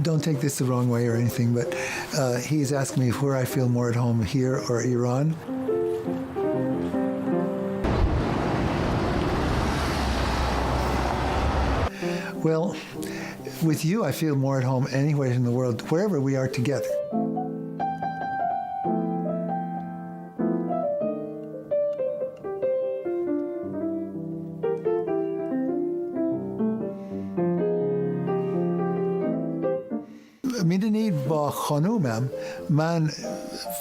don't take this the wrong way or anything, but he's asking me where I feel more at home, here or Iran. Well, with you, I feel more at home anywhere in the world, wherever we are together. میدونید با خانومم من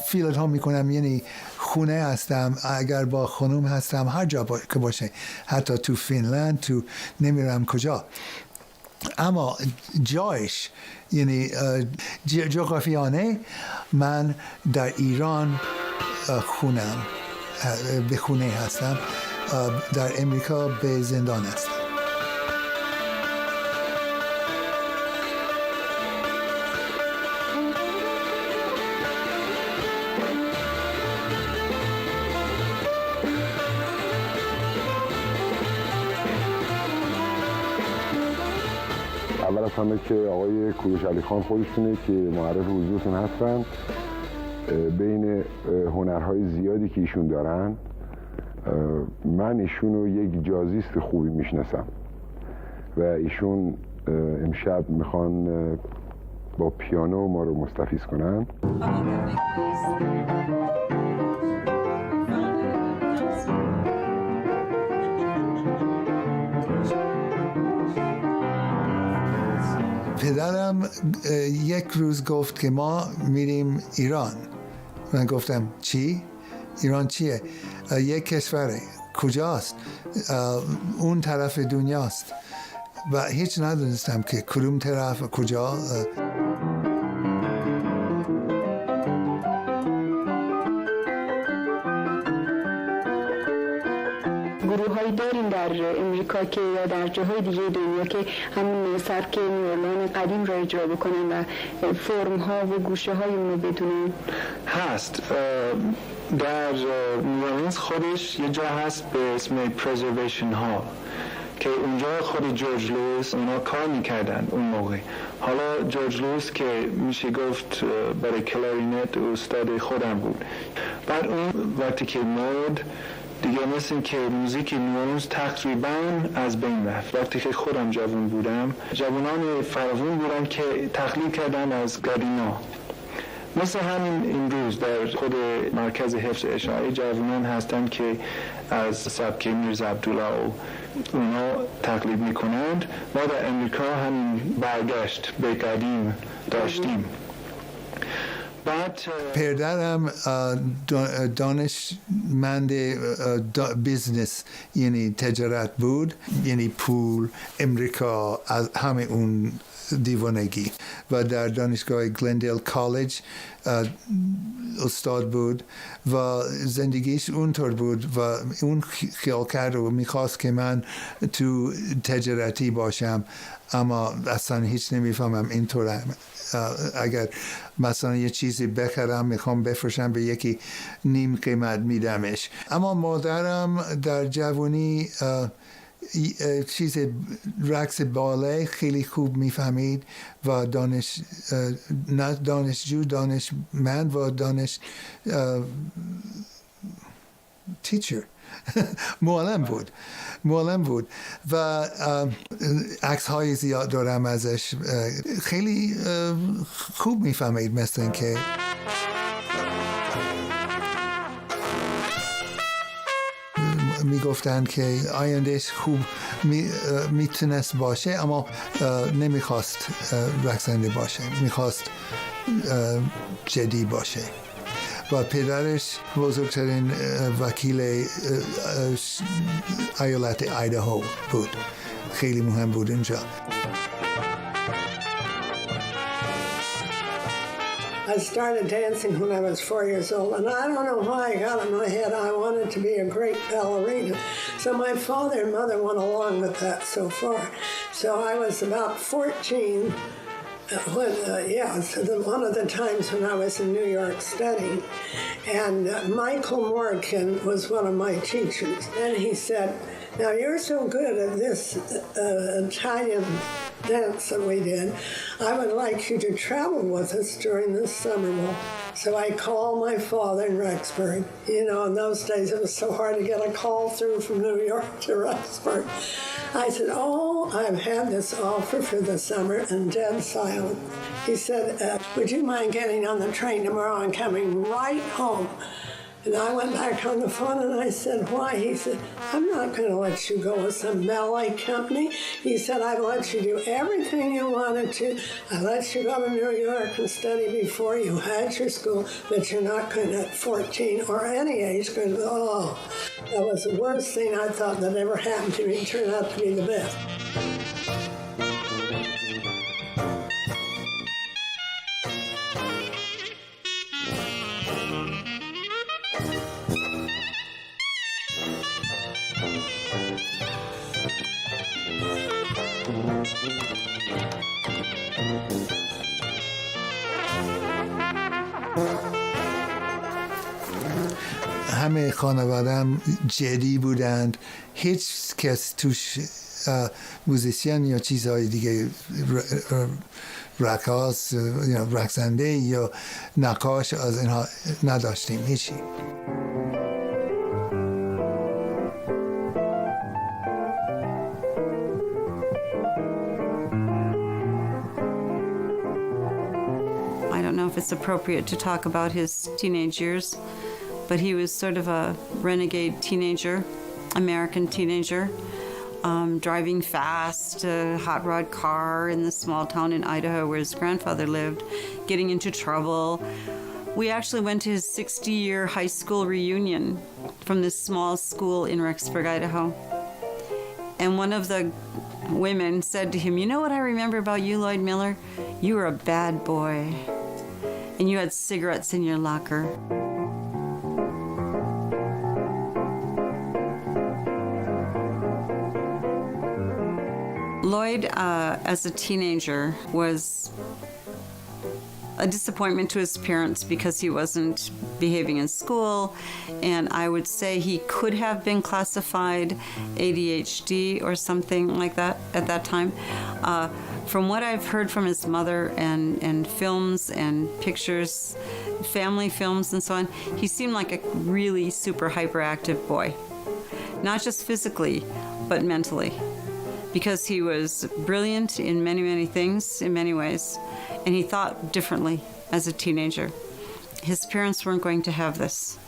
فیل ات هوم میکنم، یعنی خونه هستم. اگر با خانوم هستم هر جا که باشه، حتی تو فنلند، تو نمیرم کجا، اما جایش یعنی جغرافیانه من در ایران خونم، به خونه هستم، در امریکا به زندان هستم. اول از همه که آقای کوروش علی خان خودشونه که معرف حضورتون هستن. بین هنرهای زیادی که ایشون دارن، من ایشون رو یک جازیست خوبی میشناسم و ایشون امشب میخوان با پیانو ما رو مستفیض کنن. پدرم یک روز گفت که ما میریم ایران. من گفتم چی؟ ایران چیه؟ یک کشوره. کجاست؟ اون طرف دنیاست. و هیچ ندونستم که کدوم طرف و کجا. گروه‌هایی داریم در امریکا که یا در جاهای دیگه دنیا که همون سبک نیورلان قدیم را اجرا بکنن و فرم‌ها و گوشه‌های اون رو بدونن. هست در نیورلانز خودش یه جا هست به اسم پرزرویشن هال که اونجا خود جورج لوئیس اونا کار میکردن اون موقع. حالا جورج لوئیس که میشه گفت برای کلارینت استاد خودم بود. بعد اون وقتی که مرد دیگه مثل که موزیک نیورلانز تقریبا از بین رفت. وقتی که خودم جوان بودم، جوانان فراوون بودن که تقلید کردن از گادینا. مثل همین امروز در خود مرکز حفظ اشاعه جوانان هستن که از سبک میرزا عبدالله و اونا تقلید میکنند. ما در امریکا همین برگشت به قدیم داشتیم. پدرم دانشمند بیزنس یعنی تجارت بود، یعنی پول، امریکا، از همه اون دیوانگی، و در دانشگاه گلندیل کالج استاد بود و زندگیش اونطور بود و اون خیال کرد و میخواست که من تو تجارتی باشم، اما اصلا هیچ نمیفهمم اینطور. اگر مثلا یه چیزی بخرم میخوام بفروشم به یکی نیم قیمت میدمش. اما مادرم در جوانی چیز رقص باله خیلی خوب میفهمید و دانشجو، دانشمند و تیچر معلم بود و عکس های زیاد دارم ازش. خیلی خوب میفهمید، مثل این که میگفتن که آیندهش خوب میتونست باشه، اما نمیخواست رقصنده باشه، میخواست جدی باشه. و پدرش بزرگترین وکیل ایالت ایداهو بود. خیلی مهم بود اینجا. I started dancing when I was 4 years old, and I don't know why I got in my head I wanted to be a great ballerina. So my father and mother went along with that so far. So I was about 14 when, one of the times when I was in New York studying, and Michael Morgan was one of my teachers. And he said, now you're so good at this Italian dance that we did. I would like you to travel with us during this summer. Well, so I called my father in Rexburg. You know, in those days it was so hard to get a call through from New York to Rexburg. I said, oh, I've had this offer for the summer, and dead silent. He said, would you mind getting on the train tomorrow and coming right home? And I went back on the phone and I said, why? He said, I'm not going to let you go with some ballet company. He said, I'd let you do everything you wanted to. I'd let you go to New York and study before you had your school, but you're not going to, at 14 or any age, going to, oh, that was the worst thing I thought that ever happened to me. It turned out to be the best. همه خانوادم جدی بودند، هیچ کس توش موزیسین یا چیزهای دیگه، رقاص یا رقصنده یا نقاش از اینها نداشتیم، هیچی. I don't know if it's appropriate to talk about his teenage years, but he was sort of a renegade teenager, American teenager, driving fast, a hot rod car in the small town in Idaho where his grandfather lived, getting into trouble. We actually went to his 60-year high school reunion from this small school in Rexburg, Idaho. And one of the women said to him, you know what I remember about you, Lloyd Miller? You were a bad boy, and you had cigarettes in your locker. Lloyd, as a teenager, was a disappointment to his parents because he wasn't behaving in school, and I would say he could have been classified ADHD or something like that at that time. From what I've heard from his mother and films and pictures, family films and so on, he seemed like a really super hyperactive boy, not just physically, but mentally. Because he was brilliant in many, many things, in many ways, and he thought differently as a teenager. His parents weren't going to have this.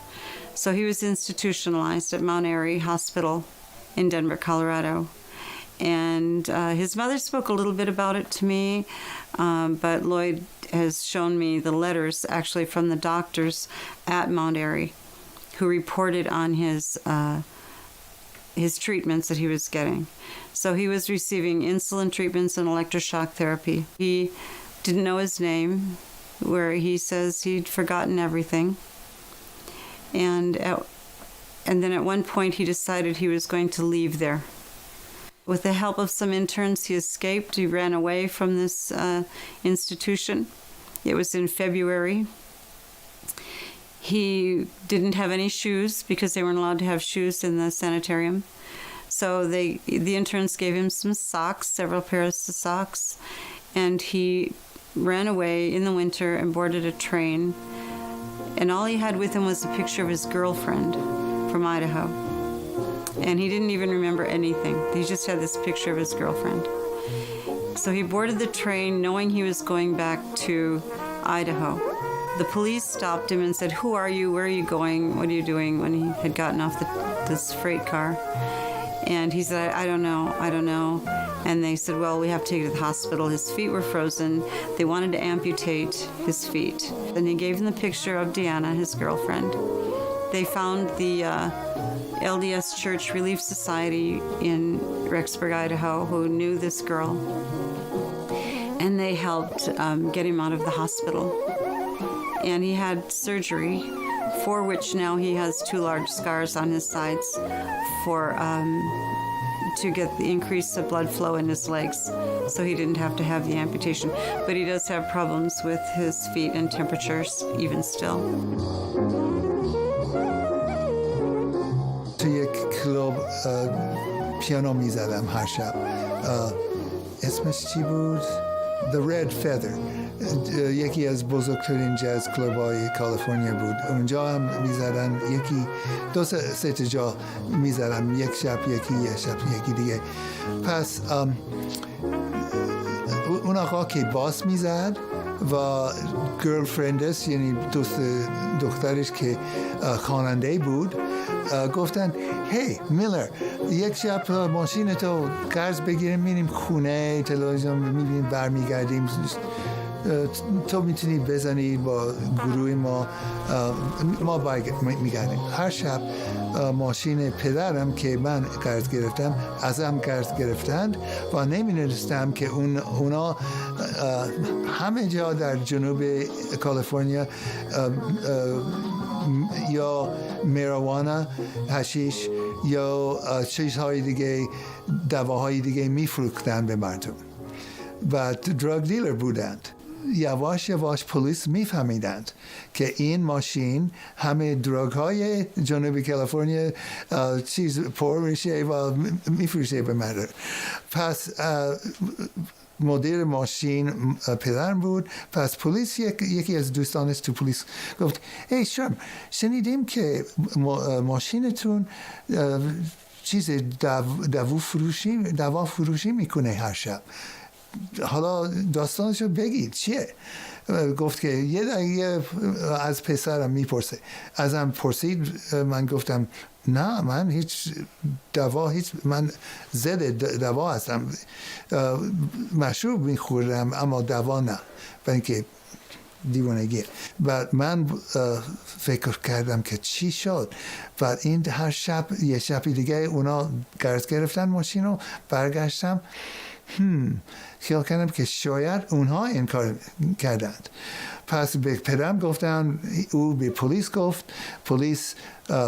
So he was institutionalized at Mount Airy Hospital in Denver, Colorado. And his mother spoke a little bit about it to me, but Lloyd has shown me the letters actually from the doctors at Mount Airy who reported on his treatments that he was getting. So he was receiving insulin treatments and electroshock therapy. He didn't know his name, where he says he'd forgotten everything. And then at one point he decided he was going to leave there. With the help of some interns, he escaped. He ran away from this institution. It was in February. He didn't have any shoes because they weren't allowed to have shoes in the sanitarium. So the interns gave him some socks, several pairs of socks, and he ran away in the winter and boarded a train. And all he had with him was a picture of his girlfriend from Idaho. And he didn't even remember anything. He just had this picture of his girlfriend. So he boarded the train knowing he was going back to Idaho. The police stopped him and said, "Who are you? Where are you going? What are you doing?" when he had gotten off this freight car. And he said, I don't know. And they said, well, we have to take him to the hospital. His feet were frozen. They wanted to amputate his feet. Then he gave them the picture of Deanna, his girlfriend. They found the LDS Church Relief Society in Rexburg, Idaho, who knew this girl. And they helped get him out of the hospital. And he had surgery, for which now he has 2 large scars on his sides to get the increase of blood flow in his legs, so he didn't have to have the amputation. But he does have problems with his feet and temperatures, even still. تو یک کلوب پیانو میزدم هر شب. اسمش چی بود؟ The Red Feather، یکی از بزرگترین جاز کلوب‌های کالیفرنیا بود. اونجا هم میزدن، یکی دو سه جا میزدن، یک شب یکی دیگه. پس اون آقا که باس میزد و گرلفرندش، یعنی دخترش که خواننده بود، گفتن هی میلر، یک شب ماشین تو قرض بگیریم، میریم خونه، تلویزیون میبینیم، برمیگردیم، تو میتونی بزنی با گروه ما میگردیم. هر شب ماشین پدرم که من قرض گرفتم ازم قرض گرفتند و نمیدونستم که اونا همه جا در جنوب کالیفرنیا یا مریجوانا، حشیش یا چیزهای دیگه، دواهای دیگه میفروختن به مردم و دراگ دیلر بودند. یواش یواش پلیس میفهمیدند که این ماشین همه دراگ های جنوب کالیفرنیا چیز پر میشه و میفروشه به مردم. پس مدیر ماشین پدرم بود. پس پلیس، یکی از دوستانش تو پلیس گفت ای شرم، شنیدیم که ماشینتون چیز دوا فروشی میکنه هر شب، حالا داستانشو بگید چیه؟ گفت که یه دقیقه از پسرم میپرسه. ازم پرسید، من گفتم نه، من من ضد دوا هستم، مشروب میخورم اما دوا نه، برای اینکه دیوانگی. و من فکر کردم که چی شد و این هر شب یه شبی دیگه اونا قرض گرفتن ماشین رو، برگشتم خیال کردم که شاید اونها این کار کردند. پس به پدرم گفتن، او به پلیس گفت، پلیس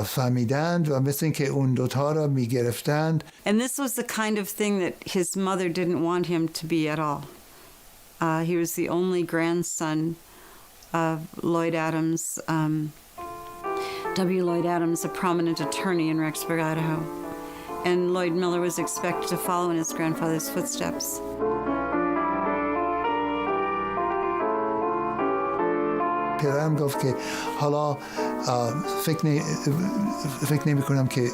فهمیدند و مثل اینکه اون دوتا را میگرفتند. And this was the kind of thing that his mother didn't want him to be at all. He was the only grandson of Lloyd Adams, W. Lloyd Adams, a prominent attorney in Rexburg, Idaho. And Lloyd Miller was expected to follow in his grandfather's footsteps. پدرم گفت که حالا فکر نمی کنم که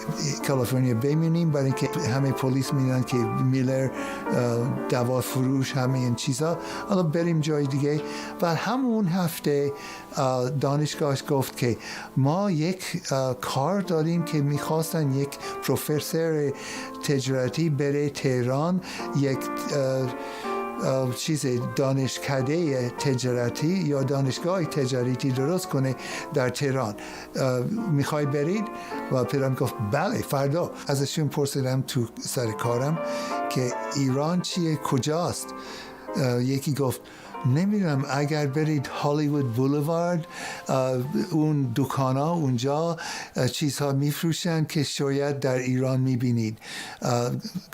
کالیفرنیا بمونیم، برای اینکه همه پلیس میدونن که میلر دوا فروش، همه این چیزا، حالا بریم جای دیگه. و همون هفته دانشگاهش گفت که ما یک کار داریم که میخواستن یک پروفسور تجارتی بره تهران، یک چیز دانشکده تجارتی یا دانشگاه تجارتی درست کنه در تهران، میخوای برید؟ و پدرم گفت بله، فردا. ازشون پرسیدم تو سر کارم که ایران چیه، کجاست؟ یکی گفت نمیدونم، اگر برید هالیوود بولوارد، اون دکانا اونجا چیزها میفروشن که شاید در ایران میبینید.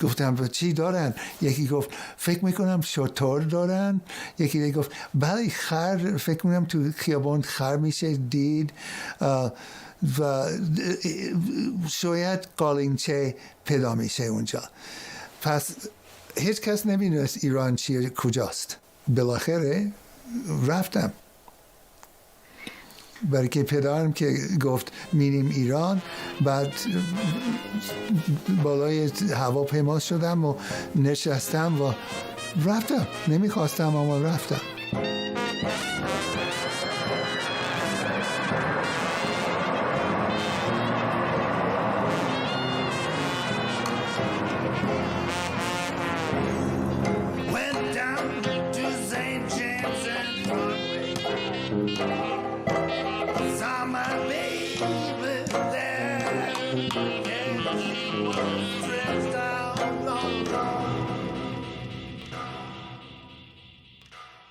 گفتم چی دارن؟ یکی گفت فکر میکنم شتر دارن. یکی دیگه گفت بله، خر، فکر میکنم تو خیابان خر میشه دید و شاید قالینچه پیدا میشه اونجا. پس هیچ کس نمیدونست ایران چیه، کجاست. بالاخره رفتم، برای که پدرم که گفت میریم ایران. بعد بالای هواپیما شدم و نشستم و رفتم. نمیخواستم اما رفتم.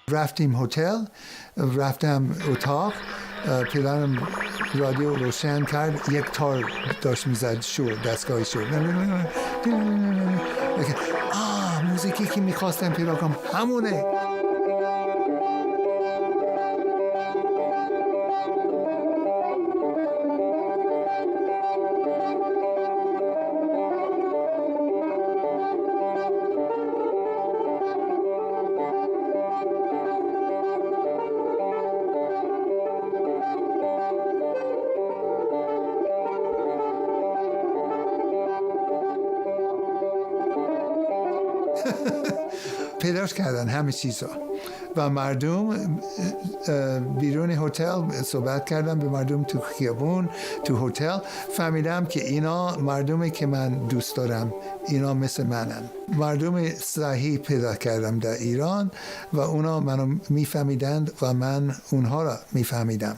رفتیم هتل، رفتم اتاق، پدرم رادیو روشن کرد، یک تار داشت میزد، شور، دستگاه شور. موزیکی که میخواستم پیدا کنم همونه. پیداش کردن همه چیزا و مردم بیرون هتل صحبت کردم به مردم تو خیابون تو هتل، فهمیدم که اینا مردمی که من دوست دارم، اینا مثل منن. مردم صحیح پیدا کردم در ایران و اونا منو میفهمیدند و من اونها را میفهمیدم.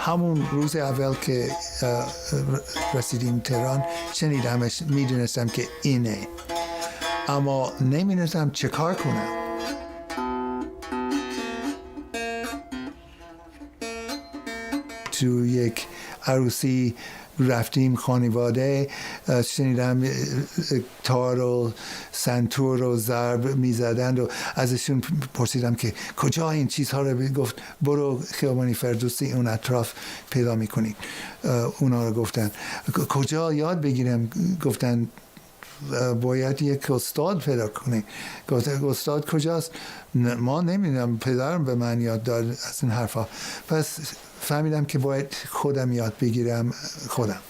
همون روز اول که رسیدیم تهران شنیدمش، میدونستم که اینه، اما نمیدونستم چه کار کنم. تو یک عروسی رفتیم خانواده، شنیدم تار و سنتور و ضرب میزدند و ازشون پرسیدم که کجا این چیزها رو گفت برو خیابانی فردوسی اون اطراف پیدا میکنی. اونا رو گفتن کجا یاد بگیرم، گفتن باید یک استاد پیدا کنی. گفتن استاد کجاست؟ ما نمیدونم، پدرم به من یاد داد از این حرفا. پس فهمیدم که باید خودم یاد بگیرم خودم.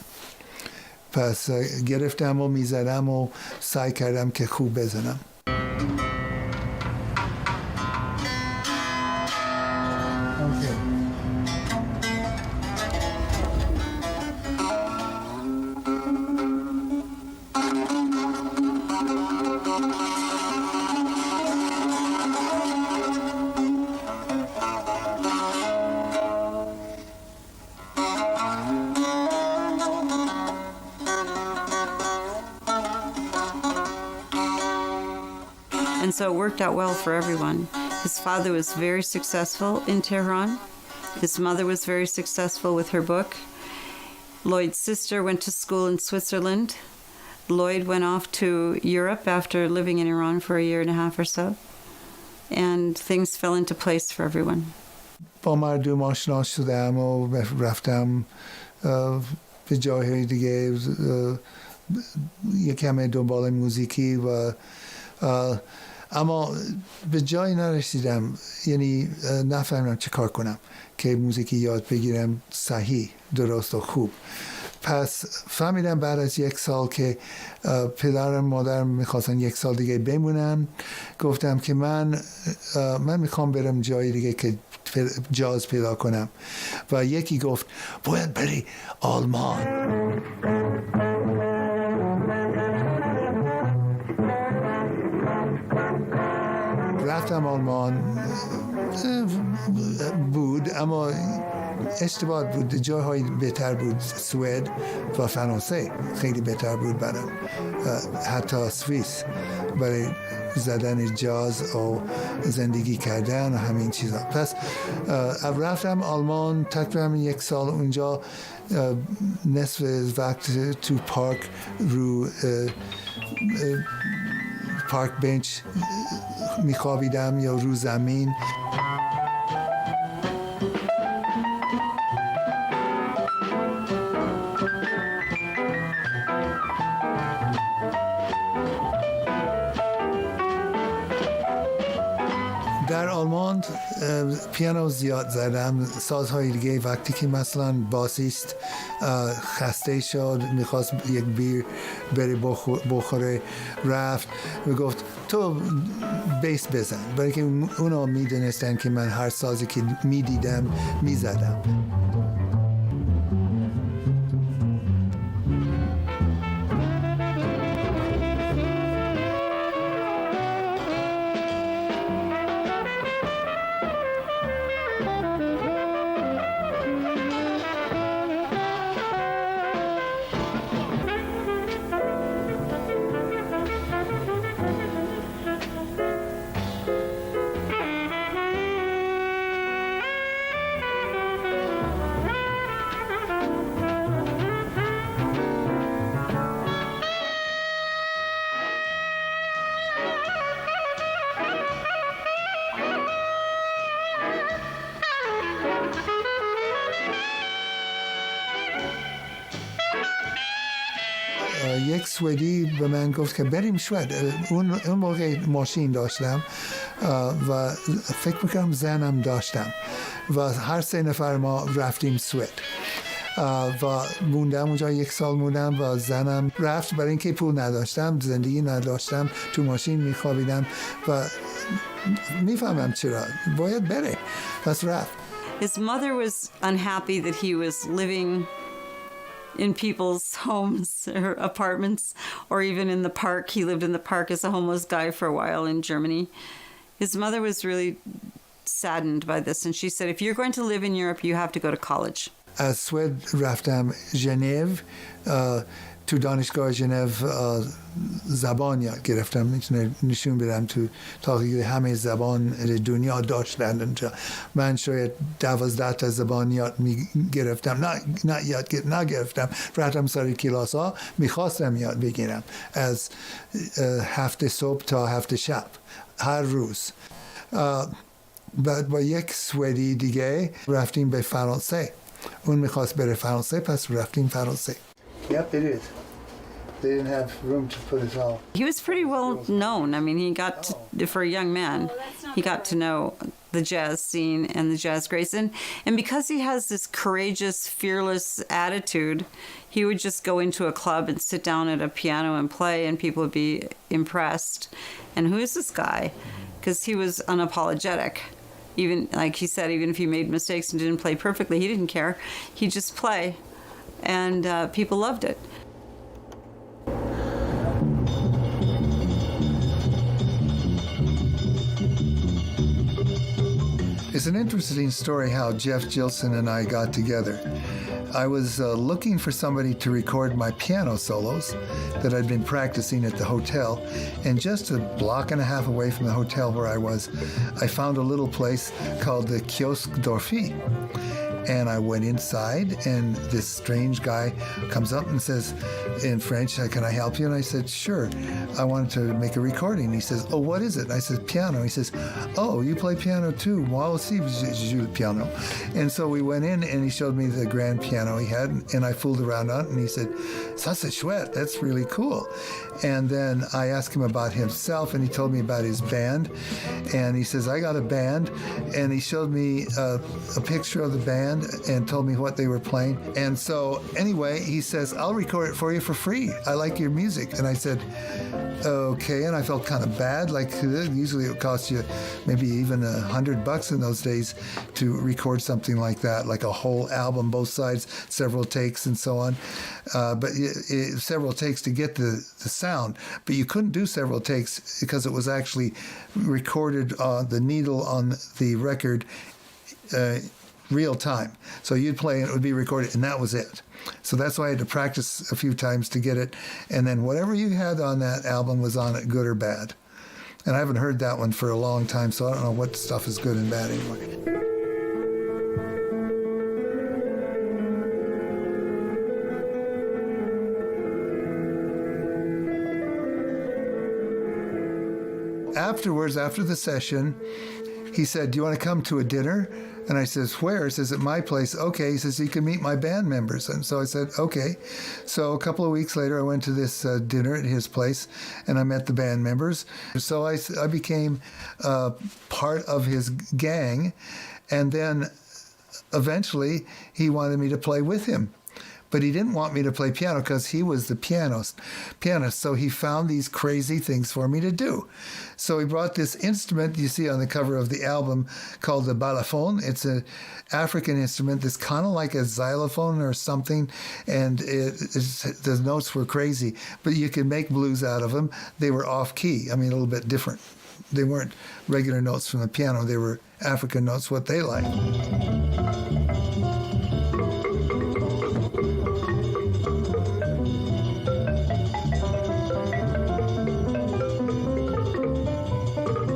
پس گرفتم و میزدم و سعی کردم که خوب بزنم. And so it worked out well for everyone. His father was very successful in Tehran. His mother was very successful with her book. Lloyd's sister went to school in Switzerland. Lloyd went off to Europe after living in Iran for a year and a half or so. And things fell into place for everyone. با مردم آشنا شدم و رفتم به جاهای دیگه، یکم دنبال موسیقی و اما به جایی نرسیدم، یعنی نفهمیدم چه کار کنم که موسیقی یاد بگیرم صحیح درست و خوب. پس فهمیدم بعد از یک سال که پدرم مادرم میخواستن یک سال دیگه بمونم، گفتم که من میخوام برم جای دیگه که جاز پیدا کنم و یکی گفت باید بری آلمان. رفتم آلمان، بود اما اشتباه بود، جاهای بهتر بود، سوئد و فرانسه خیلی بهتر بود برام، حتی سوئیس برای زدن جاز و زندگی کردن و همین چیزا. پس رفتم آلمان، تقریبا یک سال اونجا نصف وقت تو پارک رو پارک بنچ میخوابیدم یا رو زمین. در آلمان پیانو زیاد زدم، سازهای دیگه. وقتی که مثلا باسیست خسته شد میخواست یک بیر بره بخوره، رفت و گفت تو بیس بزن، برای که اونا میدونستن که من هر سازی که میدیدم میزدم. یک سوئدی به من گفت که بریم سوئد. اون موقع ماشین داشتم و فکر میکنم زنم داشتم و هر 3 نفر ما رفتیم سوئد و موندم اونجا 1 سال موندم و زنم رفت. برای اینکه پول نداشتم، زندگی نداشتم، تو ماشین میخوابیدم و میفهمم چرا باید بره، پس رفت. His mother was unhappy that he was living in people's homes or apartments, or even in the park. He lived in the park as a homeless guy for a while in Germany. His mother was really saddened by this, and she said, if you're going to live in Europe, you have to go to college. از سوئد رفتم ژنو، تو دانشگاه ژنو زبان یاد گرفتم. میتونه نشون بدم تو تاریخ همه زبان دنیا داشتن اونجا. من شاید 12 تا زبان یاد گرفتم، نگرفتم. رفتم سر کلاس ها، میخواستم یاد بگیرم از 7 صبح تا 7 شب هر روز. بعد با یک سوئدی دیگه رفتیم به فرانسه. اون میخواست بره فرانسه، پس رفتیم فرانسه. Yep, it is. They didn't have room to put it all. He was pretty well known. I mean, he got to, for a young man, he got to know the jazz scene and the jazz greats. And because he has this courageous, fearless attitude, he would just go into a club and sit down at a piano and play, and people would be impressed. And who is this guy? Because he was unapologetic. Even, like he said, even if he made mistakes and didn't play perfectly, he didn't care. He'd just play. And people loved it. It's an interesting story how Jeff Gilson and I got together. I was looking for somebody to record my piano solos that I'd been practicing at the hotel, and just a block and a half away from the hotel where I was, I found a little place called the Kiosk Dorfi. And I went inside, and this strange guy comes up and says in French, can I help you? And I said, sure. I wanted to make a recording. He says, oh, what is it? And I said, piano. He says, oh, you play piano too? Moi aussi, je joue le piano. And so we went in, and he showed me the grand piano he had, and I fooled around on it, and he said, ça c'est chouette, that's really cool. And then I asked him about himself, and he told me about his band. And he says, I got a band. And he showed me a picture of the band and told me what they were playing. And so anyway, he says, I'll record it for you for free. I like your music. And I said, okay. And I felt kind of bad. Like usually it would cost you maybe even $100 in those days to record something like that, like a whole album, both sides, several takes and so on. But several takes to get the sound. But you couldn't do several takes because it was actually recorded on the needle on the record real time. So you'd play and it would be recorded, and that was it. So that's why I had to practice a few times to get it. And then whatever you had on that album was on it, good or bad. And I haven't heard that one for a long time, so I don't know what stuff is good and bad anymore. Afterwards, after the session, he said, do you want to come to a dinner? And I says, where? He says, at my place. Okay. He says, you can meet my band members. And so I said, okay. So a couple of weeks later, I went to this dinner at his place, and I met the band members. So I became part of his gang. And then eventually he wanted me to play with him. But he didn't want me to play piano because he was the pianist. So he found these crazy things for me to do. So he brought this instrument you see on the cover of the album called the balafon. It's an African instrument that's kind of like a xylophone or something, and the notes were crazy. But you could make blues out of them. They were off-key, I mean, a little bit different. They weren't regular notes from the piano. They were African notes, what they liked.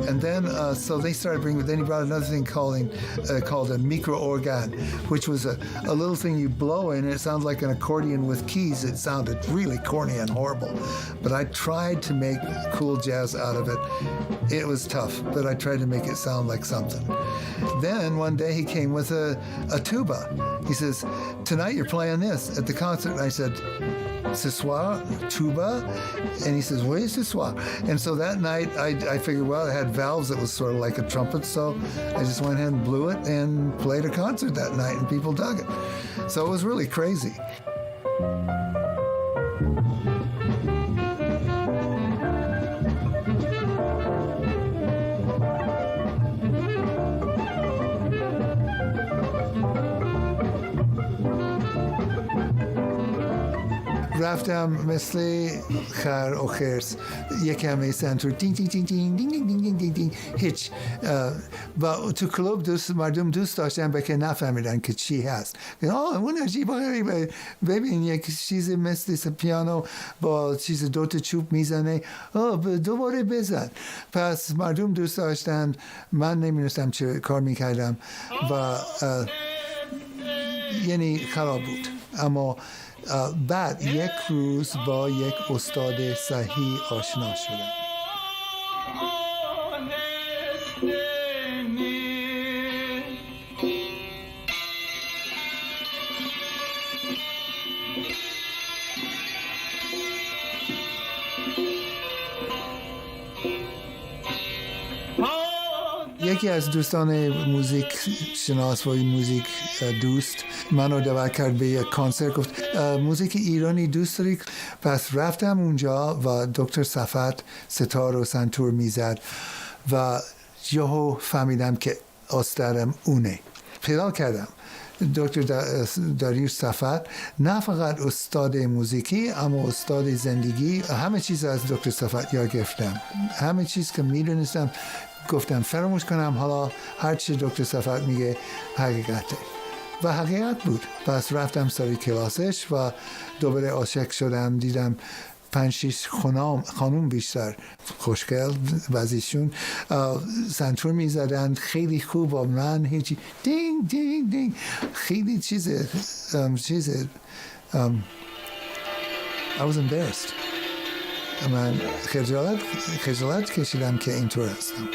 And then, so they started bringing. Then he brought another thing called a micro organ, which was a little thing you blow in, and it sounds like an accordion with keys. It sounded really corny and horrible, but I tried to make cool jazz out of it. It was tough, but I tried to make it sound like something. Then one day he came with a tuba. He says, "Tonight you're playing this at the concert." And I said, ce soir, tuba, and he says, oui, ce soir. And so that night, I figured, well, it had valves that was sort of like a trumpet, so I just went ahead and blew it and played a concert that night, and people dug it. So it was really crazy. رفتم مثل خر و خرس یک کمی سنتور دینگ دینگ دینگ دینگ دینگ دینگ دینگ دینگ هیچ و تو کلوب مردم دوست داشتن به که نفهمیدن که چی هست. اون عجیب غریبه، ببین یک چیز مثل پیانو با چیز دوتا چوب میزنه، دوباره بزن. پس مردم دوست داشتن، من نمیدونستم چه کار میکردم و یعنی خراب بود. اما بعد یک روز با یک استاد صحیح آشنا شدم. یکی از دوستان موزیک شناس و موزیک دوست منو دعوت کرد به یک کنسرت، گفت موزیک ایرانی دوست داری؟ پس رفتم اونجا و دکتر صفت ستار و سنتور میزد و یهو فهمیدم که استادم اونه. پیدا کردم دکتر داریوش صفت، نه فقط استاد موزیکی اما استاد زندگی. همه چیز از دکتر صفت یاد گرفتم، همه چیز که میدونستم گفتم فراموش کنم، حالا هر چی دکتر صفت میگه حقیقته و حقیقت بود. پس رفتم سر کلاسش و دوباره عاشق شدم. دیدم 5-6 خانوم بیشتر خوشگل وزیشون سنتور میزدن خیلی خوب و من هیچی دینگ دینگ دینگ خیلی چیز I was embarrassed. من خجالت کشیدم که اینطور هستم.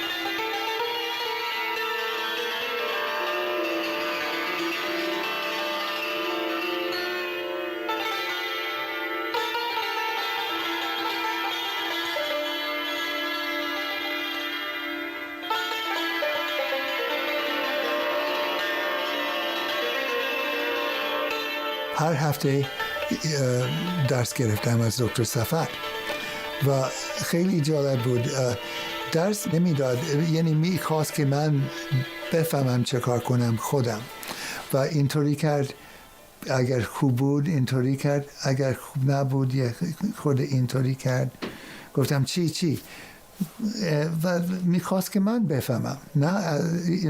هر هفته درس گرفتم از دکتر صفت و خیلی جالب بود. درس نمیداد، یعنی میخواست که من بفهمم چه کار کنم خودم و اینطوری کرد. اگر خوب بود اینطوری کرد، اگر خوب نبود خود اینطوری کرد. گفتم چی و میخواست که من بفهمم، نه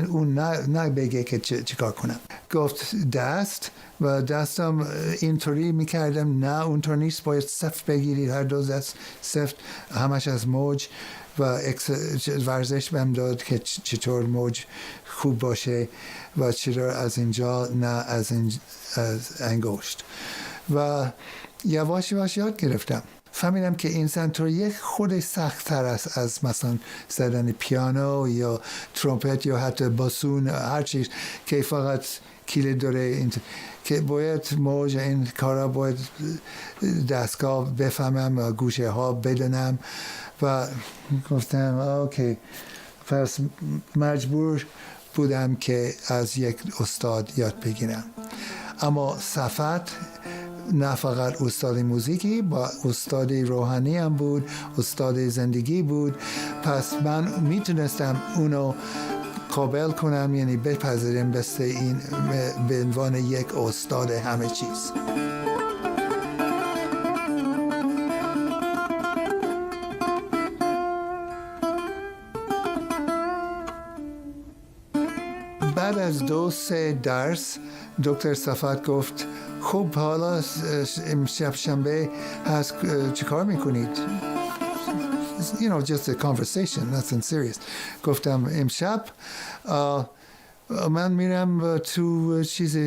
اون نه بگه که چه کار کنم. گفت دست و دستم اینطوری میکردم، نه اونطور نیست، باید سفت بگیرید، هر دو دست سفت، همش از موج و ورزش بهم داد که چطور موج خوب باشه و چطور از اینجا نه از انگشت و یواش یواش یاد گرفتم. فهمیدم که این سنتور یک خود سخت‌تر است از مثلا زدن پیانو یا ترومپت یا حتی باسون، هر چیز که فقط کلید داره، که باید موج این کارا باید دستگاه بفهمم و گوشه ها بدونم و گفتم اوکی. پس مجبور بودم که از یک استاد یاد بگیرم. اما صفت نه فقط استاد موسیقی، با استاد روحانی هم بود، استاد زندگی بود. پس من میتونستم اونو قابل کنم، یعنی بپذیرم مثل این به عنوان یک استاد همه چیز. بعد از 2-3 درس دکتر صفت گفت خب حالا امشب شنبه هست، چی کار میکنید؟ You know, just a conversation, nothing serious. گفتم امشب من میرم تو چیز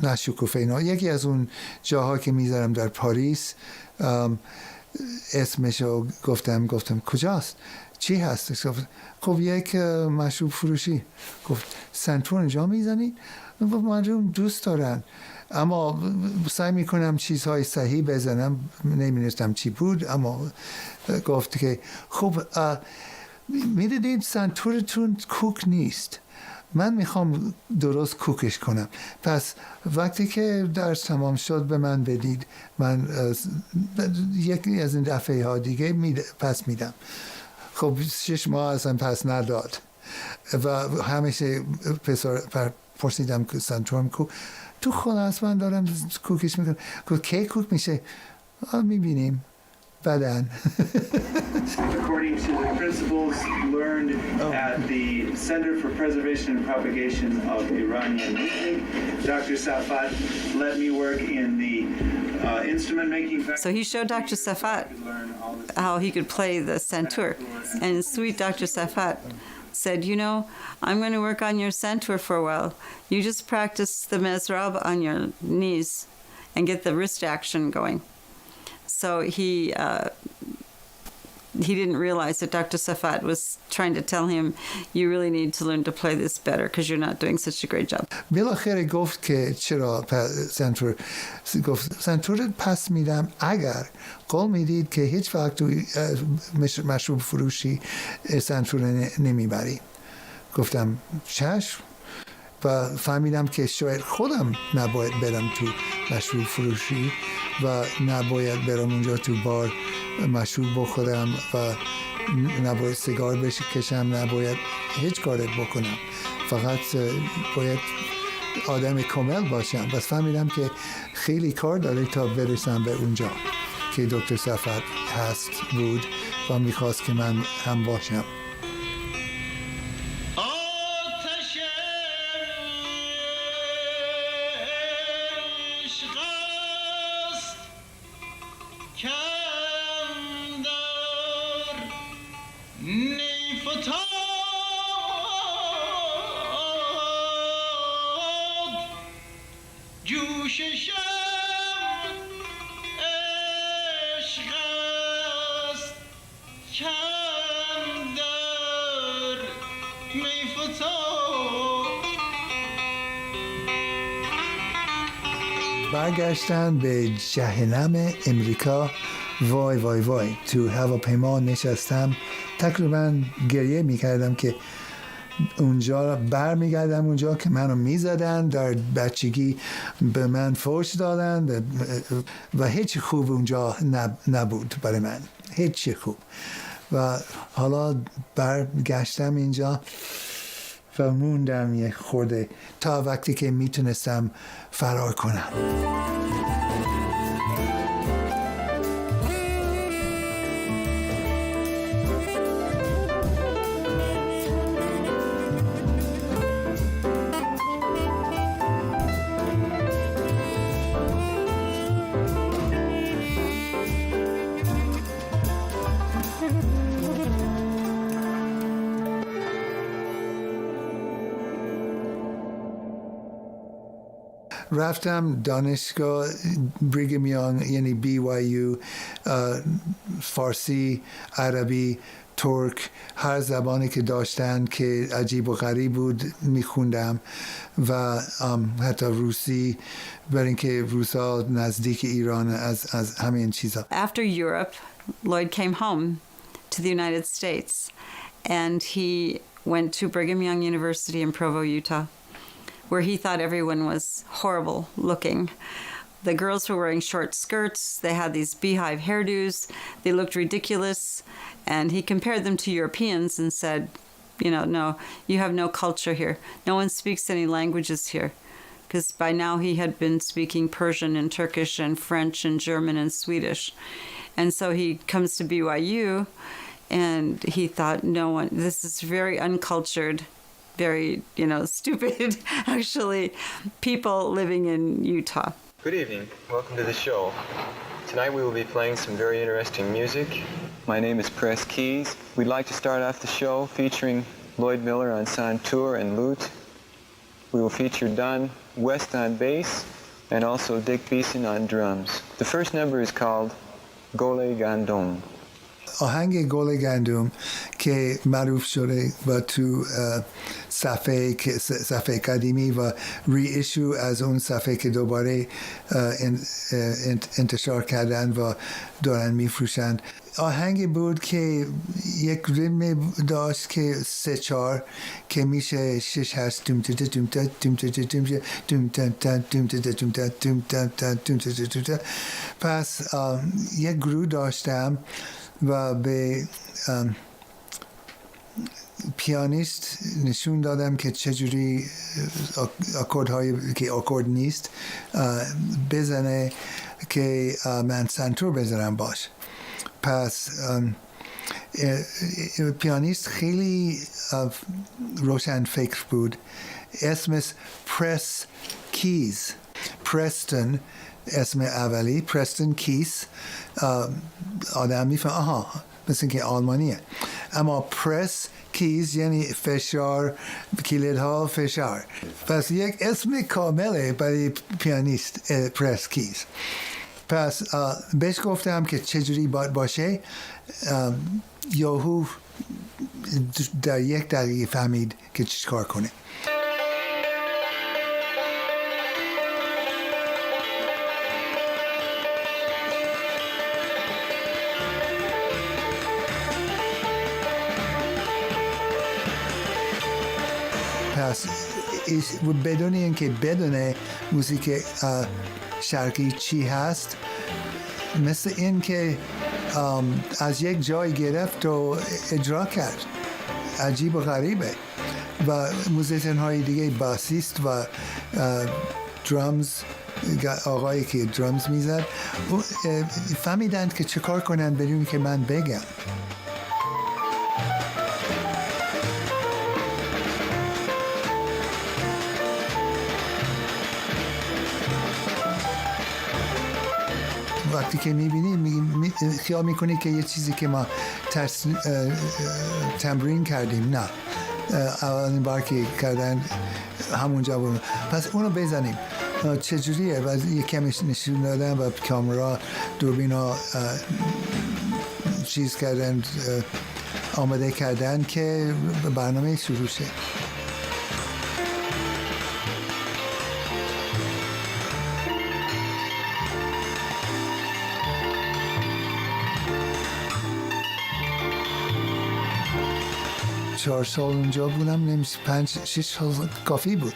نشکوفه اینا، یکی از اون جاها که میذارم در پاریس، اسمشو گفتم کجاست؟ چی هست؟ خب یک مشروب فروشی. گفت سنتور اینجا میزنید؟ مردم دوست دارن. اما سعی میکنم چیزهای صحیح بزنم. نمیدونستم چی بود، اما گفت که خب میدونید سنتورتون کوک نیست، من میخوام درست کوکش کنم. پس وقتی که درس تمام شد به من بدید، من یکی از این دفعه ها دیگه پس میدم. خب 6 ماه اصلا پس نداد و همیشه پرسیدم که سنتورم کوک تو خونه است، من دارم کوکش میکنم. کی کوک میشه؟ میبینیم بعدن. According to the principles learned at the Center for Preservation and Propagation of Iranian Music, Dr. Safat let me work in the instrument making factory. So he showed Dr. Safat how he could play the santur. And sweet Dr. Safat said, you know, I'm going to work on your santur for a while. You just practice the mezrab on your knees and get the wrist action going. So he didn't realize that Dr. Safat was trying to tell him, you really need to learn to play this better because you're not doing such a great job. بالاخره گفت که چرا سنتور، گفت سنتور پس میدم اگر قول میدید که هیچ وقت تو مشروب فروشی سنتور نمیبری. گفتم چشم، و فهمیدم که شاید خودم نباید برم تو مشروب فروشی و نباید برم اونجا تو بار مشروب بخورم و نباید سیگار بکشم، نباید هیچ کاری بکنم، فقط باید آدم کامل باشم. بس فهمیدم که خیلی کار داره تا برسم به اونجا که دکتر صفت هست بود و میخواست که من هم باشم. برگشتن به جهنم امریکا. وای وای وای، تو هواپیما نشستم، تقریبا گریه میکردم که اونجا برمیگردم اونجا که منو میزدن، در بچگی به من فحش دادن و هیچ خوب اونجا نبود برای من، هیچ خوب. و حالا برگشتم اینجا و موندم یه خورده تا وقتی که میتونستم فرار کنم. رفتم دانشگاه بریگم یانگ، یعنی BYU، فارسی، عربی، ترک، هر زبانی که داشتن که عجیب و غریب بود میخوندم و حتی روسی، برای اینکه روسا نزدیک ایران از همین چیزا. After Europe, Lloyd came home to the United States and he went to Brigham Young University in Provo, Utah, where he thought everyone was horrible looking. The girls were wearing short skirts, they had these beehive hairdos, they looked ridiculous, and he compared them to Europeans and said, you know, no, you have no culture here. No one speaks any languages here. Because by now he had been speaking Persian and Turkish and French and German and Swedish. And so he comes to BYU and he thought, no one, this is very uncultured, very, stupid, actually, people living in Utah. Good evening. Welcome to the show. Tonight we will be playing some very interesting music. My name is Press Keys. We'd like to start off the show featuring Lloyd Miller on santur and lute. We will feature Don West on bass and also Dick Beeson on drums. The first number is called Gole Gandon. آهنگ گل گندم که معروف شده و تو صفحه قدیمی و ری ایشو از اون صفحه که دوباره انتشار کردن و دارن میفروشند. آهنگی بود که یک ریتم داشت که 3/4 که میشه 6/7 پس یک گروه داشتم و به پیانیست نشون دادم که چجوری آکوردهایی که آکورد نیست بزنه که من سنتور بزنم باش. پس پیانیست خیلی روشن فکر بود. اسمش پرس کیز، پرستون اسم اولی، پرستون کیز. آدم میفهم آها مثل که آلمانیه، اما پرس کیز یعنی فشار، کلیدها فشار. پس یک اسم کامله برای پیانیست پرس کیز. پس بهش گفتم که چجوری باید باشه. یهو در 1 دقیقه فهمید که چیکار کنه. پس بدون اینکه بدونه موسیقی شرقی چی هست، مثل این که از یک جای گرفت و اجرا کرد. عجیب و غریبه. و موزیسین های دیگه، باسیست و درامز، آقایی که درامز میزد، فهمیدند که چه کار کنن بدون که من بگم. وقتی که میبینی خیال میکنی که یه چیزی که ما تمرین کردیم، نه، اولین بار که کردن همونجا بود. پس اونو بزنیم چجوریه و یه کمیش نشون دادن و کامرا دوربینا چیز کردن، آماده کردن که برنامه شروع شه. چهار سال اونجا بودم، 5-6 سال کافی بود.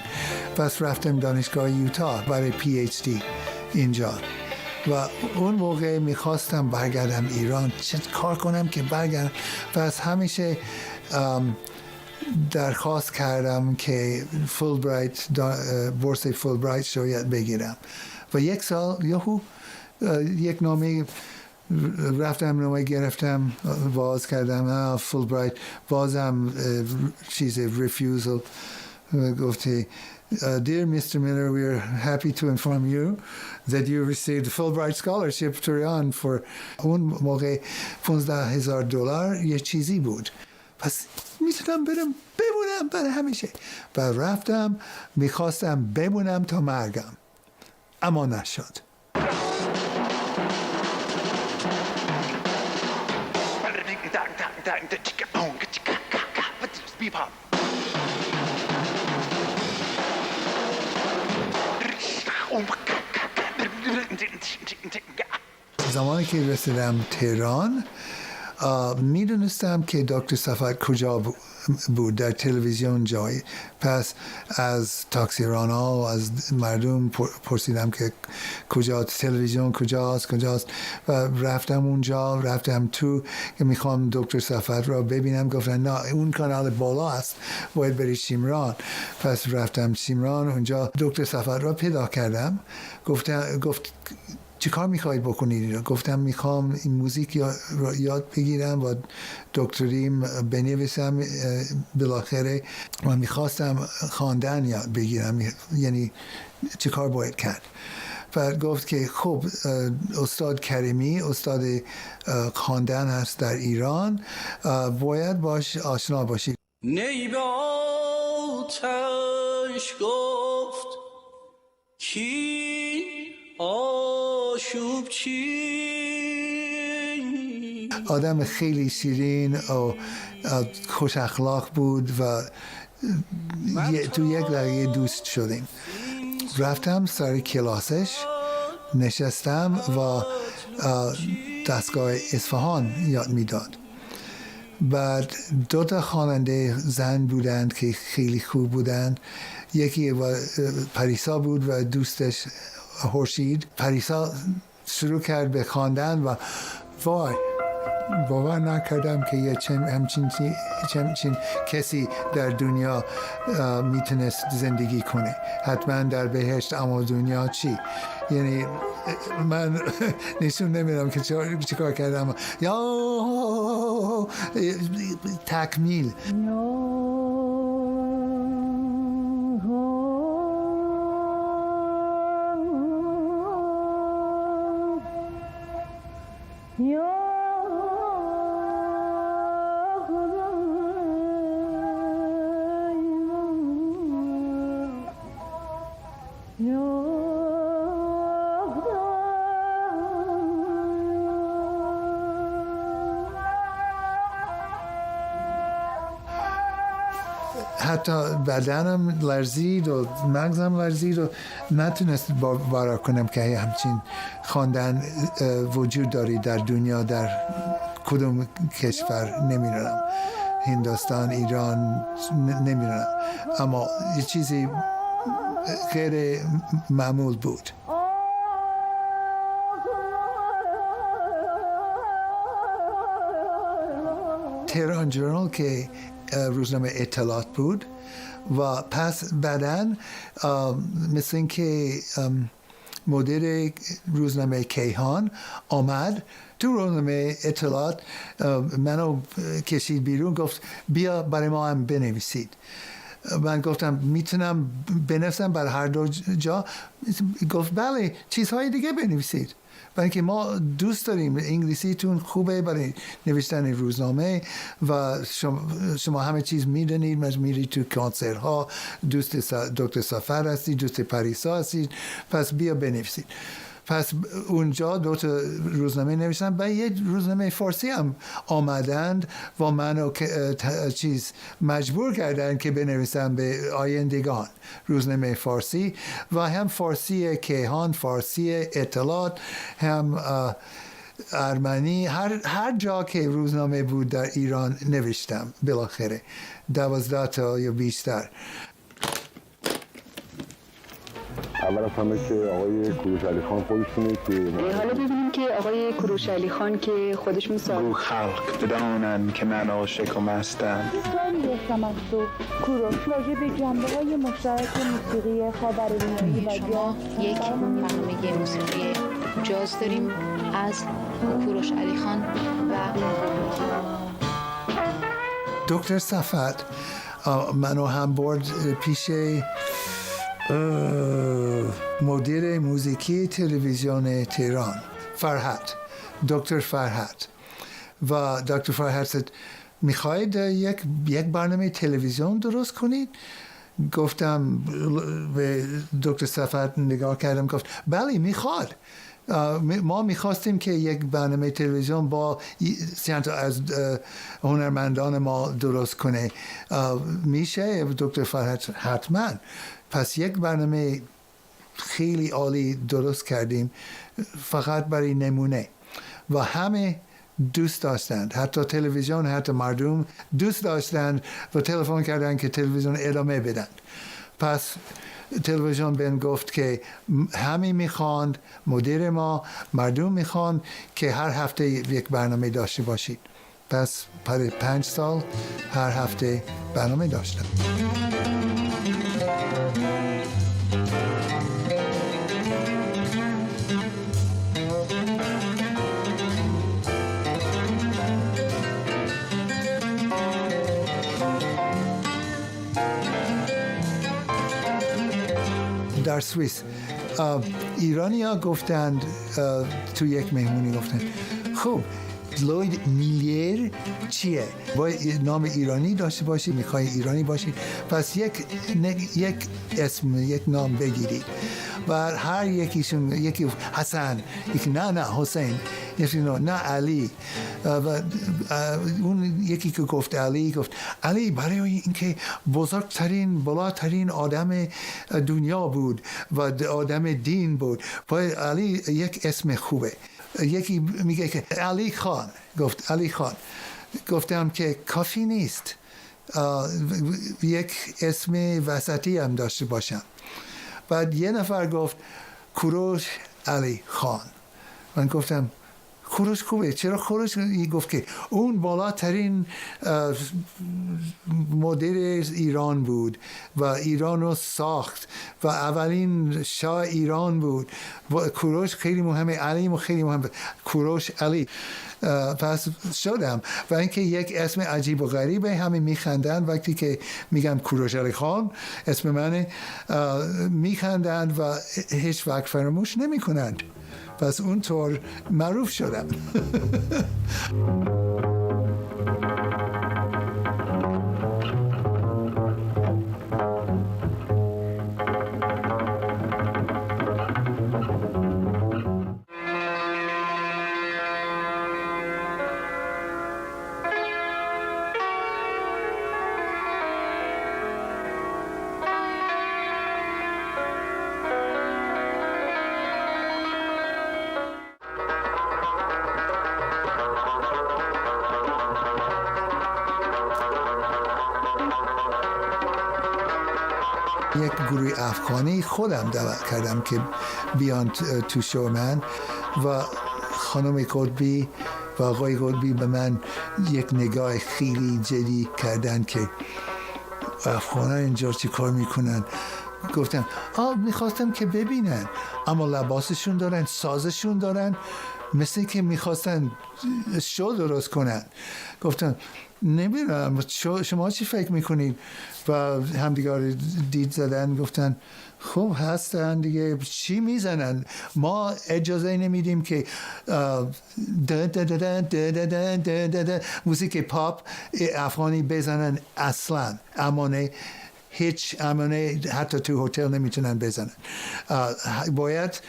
پس رفتم دانشگاه یوتا برای PhD اینجا و اون موقع میخواستم برگردم ایران. چه کار کنم که برگردم؟ پس همیشه درخواست کردم که فولبرایت، بورس فولبرایت شاید بگیرم و 1 سال یهو یک نامه رفتم، نامه گرفتم، باز کردم فولبرایت، بازم چیز refusal. گفتی Dear Mr. Miller, we are happy to inform you that you received the Fulbright scholarship to Iran for اون موقع $15,000 یه چیزی بود. پس میتونم برم بمونم برای همیشه. و رفتم، میخواستم بمونم تا مرگم، اما نشد. زمانی که رسیدم تهران میدونستم که دکتر صفت کجا بود، در تلویزیون جای. پس از تاکسیرانا و از مردم پرسیدم که کجا تلویزیون کجاست و رفتم اونجا، رفتم تو که میخوام دکتر صفت را ببینم. گفتن نه، اون کانال بالا است، باید بری شیمران. پس رفتم شیمران، اونجا دکتر صفت را پیدا کردم. گفت چی کار میخواید بکنید؟ گفتم میخوام این موزیک یاد بگیرم و دکتریم بنویسم بالاخره و میخواستم خواندن یاد بگیرم، یعنی چی کار باید کرد؟ و گفت که خب استاد کریمی استاد خواندن هست در ایران، باید باش آشنا باشید. نیباتش گفت کی آشوب چی؟ آدم خیلی شیرین و خوش اخلاق بود و تو یک دقیقه دوست شدیم. رفتم سر کلاسش، نشستم و دستگاه اصفهان یاد میداد. بعد 2 خواننده زن بودند که خیلی خوب بودند. یکی پریسا بود و دوستش خورشید. پریسا شروع کرد به خواندن و وای، باور نکردم که یه همچین کسی در دنیا میتونست زندگی کنه. حتما در بهشت، اما دنیا چی؟ یعنی من نشون نمیدم که چیکار کردم. یا تکمیل. حتی بدنم لرزید و مغزم لرزید و نتونست باور کنم که همچین خواندن وجود داری در دنیا، در کدوم کشور نمیدونم، هندوستان، ایران نمیدونم، اما یه چیزی غیر معمول بود. تهران جورنال که روزنامه اطلاعات بود و پس بعداً مثل این که مدیر روزنامه کیهان آمد تو روزنامه اطلاعات، منو کشید بیرون، گفت بیا برای ما هم بنویسید. من گفتم میتونم بنویسم برای هر دو جا؟ گفت بله، چیزهای دیگه بنویسید، برای اینکه ما دوست داریم، انگلیسیتون خوبه برای نوشتن روزنامه و شما همه چیز میدونید، میرید تو کنسرت‌ها، دوست دکتر سفر هستید، دوست پریسا هستید، پس بیا بنویسید. پس اونجا 2 روزنامه نوشتم و یه روزنامه فارسی هم آمدند و منو مجبور کردن که بنویسم به آیندگان، روزنامه فارسی و هم فارسی کیهان، فارسی اطلاعات، هم ارمنی، هر جا که روزنامه بود در ایران نوشتم. بالاخره 12 تا یا بیشتر. اول از همه که آقای کوروش علیخان خودشونه که حالا ببینیم که آقای کوروش علیخان که خودشون رو خلق بدانند که من عاشق و مستم. سوالی داشتم از تو کوروش، راجع به جنبه‌های مشترک موسیقی خاورمیانه و شما یک برنامه موسیقی جاز داریم از کوروش علیخان و دکتر صفت منو هم برد پیش مدیر موسیقی تلویزیون تهران، دکتر فرهنگ، و دکتر فرهنگ گفت میخواید یک برنامه تلویزیون درست کنید؟ گفتم به دکتر صفت نگاه کردم، گفت بله میخواد. ما میخواستیم که یک برنامه تلویزیون با چند تا از هنرمندان ما درست کنه. میشه دکتر فرهنگ؟ حتما. پس یک برنامه خیلی عالی درست کردیم فقط برای نمونه و همه دوست داشتند، حتی تلویزیون، حتی مردم دوست داشتند و تلفن کردند که تلویزیون ادامه بدن. پس تلویزیون بهم گفت که همه میخواند، مدیر ما، مردم میخواند که هر هفته یک برنامه داشته باشید. پس برای 5 سال هر هفته برنامه داشتم. در سوئیس ایرانی‌ها گفتند، تو یک مهمونی گفتند خب لوید میلر چیه؟ باید نام ایرانی داشته باشید، میخوای ایرانی باشید، پس یک اسم، یک نام بگیرید. و هر یکیشون، یکی حسن، یکی نه حسین، نه علی. و اون یکی که گفت علی گفت علی برای اینکه بزرگترین بالاترین آدم دنیا بود و آدم دین بود، علی یک اسم خوبه. یکی میگه که علی خان، گفت علی خان. گفتم که کافی نیست، یک اسم وسطی هم داشته باشم. بعد یه نفر گفت کوروش علی خان. من گفتم کوروش خوبه. چرا کوروش؟ گفت که اون بالاترین مدیر ایران بود و ایران رو ساخت و اولین شاه ایران بود. کوروش خیلی مهمه، علی خیلی مهمه. کوروش علی. پس شدم. و اینکه یک اسم عجیب و غریبه، همه میخندن وقتی که میگم کوروش علی خان اسم منه، میخندن و هیچ وقت فراموش نمیکنند. پس اونطور معروف شدم. یک گروه افغانی خودم دعوت کردم که بیان تو شو من و خانم قطبی و آقای قطبی به من یک نگاه خیلی جدی کردن که افغان‌ها اینجا چی کار میکنن. گفتم میخواستم که ببینن، اما لباسشون دارن، سازشون دارن، مثل که میخواستن شو درست کنن. گفتم نمیدونم شما چی فکر میکنید؟ و همدیگر دید زدن، گفتن خب هستن دیگه، چی میزنن؟ ما اجازه نمیدیم که موسیقی پاپ افغانی بزنن اصلا. امانه حتی تو هتل نمیتونن بزنن. باید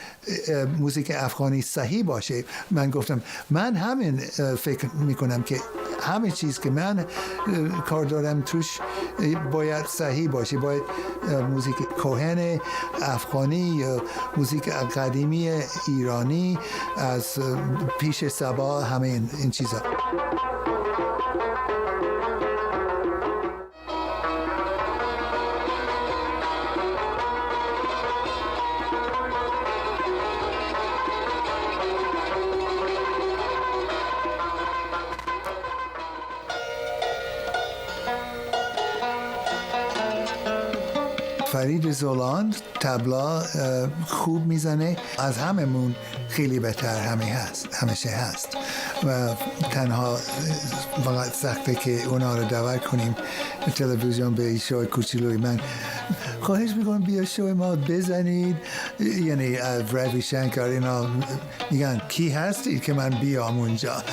موسیقی افغانی صحیح باشه. من گفتم من همین فکر میکنم که همه چیز که من کار دارم توش باید صحیح باشه. باید موسیقی کهن افغانی یا موسیقی قدیمی ایرانی از پیش صبا، همه این چیزا. فرید زولان تبلا خوب میزنه، از هممون خیلی بهتر همیشه هست و تنها فقط سخته که اونا رو دعوت کنیم تلویزیون به شو کوچولوی. من خواهش میکنم بیا شو ما بزنید، یعنی روی شنکر اینا میگن کی هستی که من بیام اونجا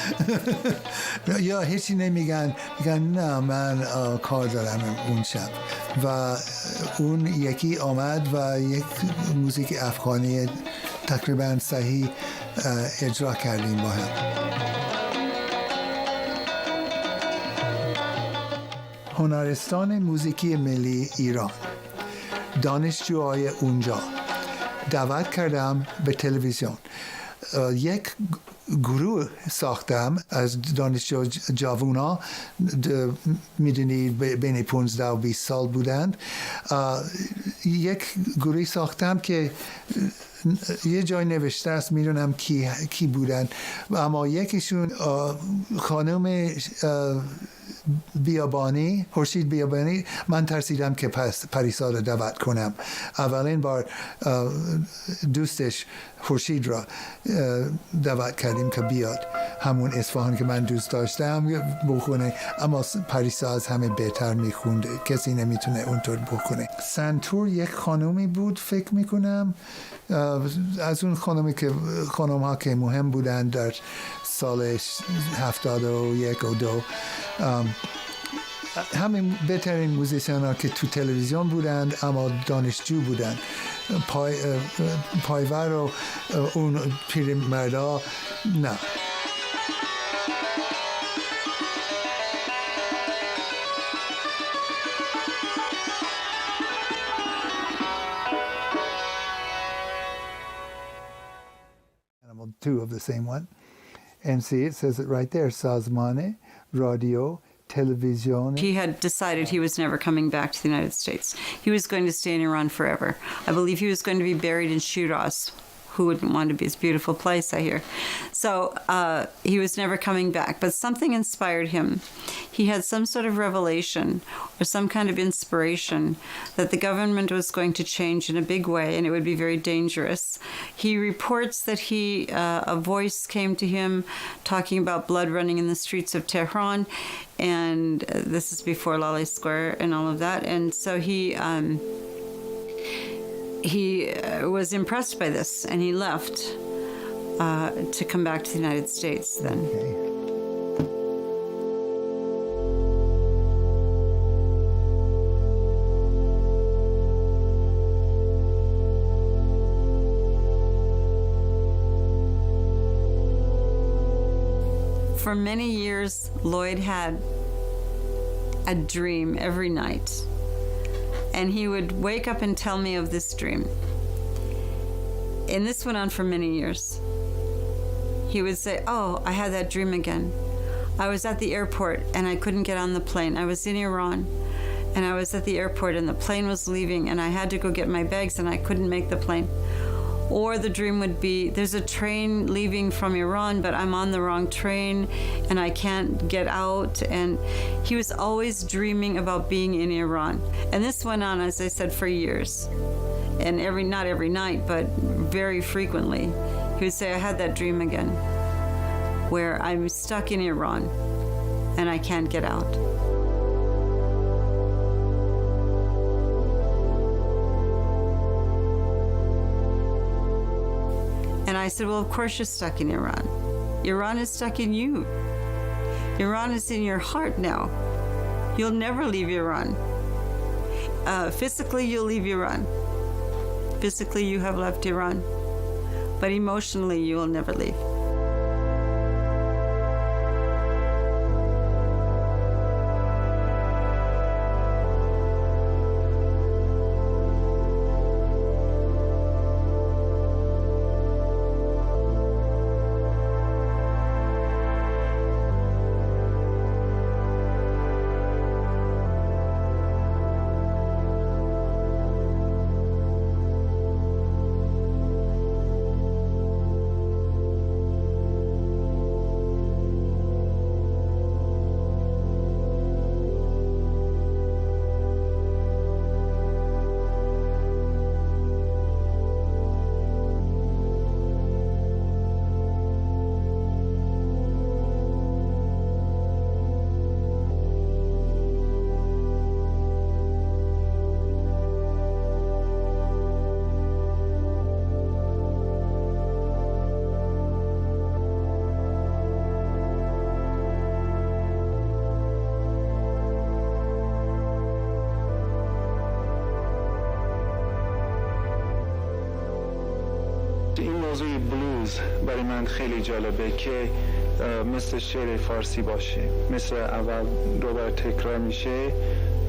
یا هیچی نمیگن، میگن نه من کار دارم اون شب. و اون یکی آمد و یک موسیقی افغانی تقریبا صحیح اجرا کردیم با هم. هنرستان موسیقی ملی ایران، دانشجوهای اونجا دعوت کردم به تلویزیون. یک گروه ساختم از دانشجو جوونا، میدونید بین 15 و 20 سال بودند. یک گروه ساختم که یه جای نوشته است، میدونم کی بودن، اما یکیشون خانم بیابانی، خورشید بیابانی. من ترسیدم که پریسا رو دعوت کنم. اولین بار دوستش خورشید را دعوت کردیم که بیاد همون اصفهان که من دوست داشتم بخونه، اما پریسا از همه بهتر میخوند، کسی نمیتونه اونطور بخونه. سنتور یک خانومی بود فکر میکنم، از اون خانم ها که مهم بودن در سال 71 و 2. همین بهترین موزیسین ها که تو تلویزیون بودند اما دانشجو بودند. پایور و اون پیرمردا نه. two of the same one. And see, it says it right there, سازمان رادیو تلویزیون. He had decided he was never coming back to the United States. He was going to stay in Iran forever. I believe he was going to be buried in Shiraz. Who wouldn't want to be? It's a beautiful place, I hear. So he was never coming back, but something inspired him. He had some sort of revelation or some kind of inspiration that the government was going to change in a big way and it would be very dangerous. He reports that a voice came to him talking about blood running in the streets of Tehran, and this is before Lale Square and all of that. And so he was impressed by this, and he left to come back to the United States then. Okay. For many years, Lloyd had a dream every night. And he would wake up and tell me of this dream. And this went on for many years. He would say, oh, I had that dream again. I was at the airport and I couldn't get on the plane. I was in Iran and I was at the airport and the plane was leaving and I had to go get my bags and I couldn't make the plane. Or the dream would be, there's a train leaving from Iran, but I'm on the wrong train and I can't get out. And he was always dreaming about being in Iran. And this went on, as I said, for years. And not every night, but very frequently. He would say, I had that dream again, where I'm stuck in Iran and I can't get out. And I said, well, of course you're stuck in Iran. Iran is stuck in you. Iran is in your heart now. You'll never leave Iran. Physically, you'll leave Iran. Physically, you have left Iran. But emotionally, you will never leave. این موضوع بلوز برای من خیلی جالبه که مثل شعر فارسی باشه، مثل اول دوباره تکرار میشه،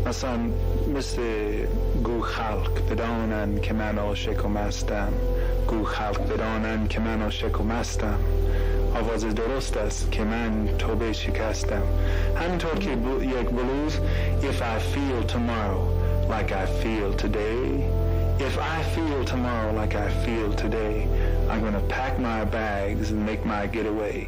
مثلا مثل گو خلق بدانند که من عاشق و مستم، گو خلق بدانند که من عاشق و مستم، آواز درست است که من توبه شکستم. همینطور که یک بلوز If I feel tomorrow like I feel today, if I feel tomorrow like I feel today, I'm gonna pack my bags and make my getaway.